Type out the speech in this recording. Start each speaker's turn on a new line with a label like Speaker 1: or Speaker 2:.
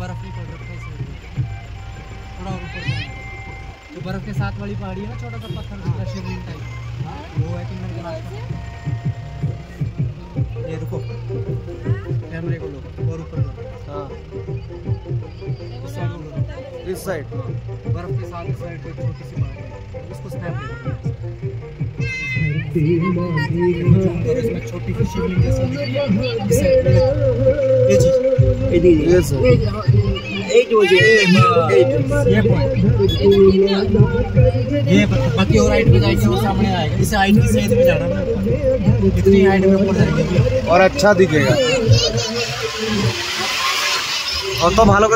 Speaker 1: बर्फ नहीं पड़ रखा है, थोड़ा और ऊपर जाएंगे तो बर्फ के साथ वाली पहाड़ी है ना, छोटा सा पत्थर जिसका शिवलिंग टाइप, वो है कि मेरे रास्ता। ये रुको, कैमरे को लो और ऊपर लो। हाँ इस साइड बर्फ के साथ इस साइड पे छोटी सी पहाड़ी है, उसको स्नैप ले। इसमें छोटी सी शिवलिंग जैसी ये चीज, ये बाकी और हाइट पे जाएंगे वो सामने आएगा, इस हाइट की सैद पे जाना है, इतनी हाइट में ऊपर जाएंगे
Speaker 2: और अच्छा दिखेगा। और तो भालो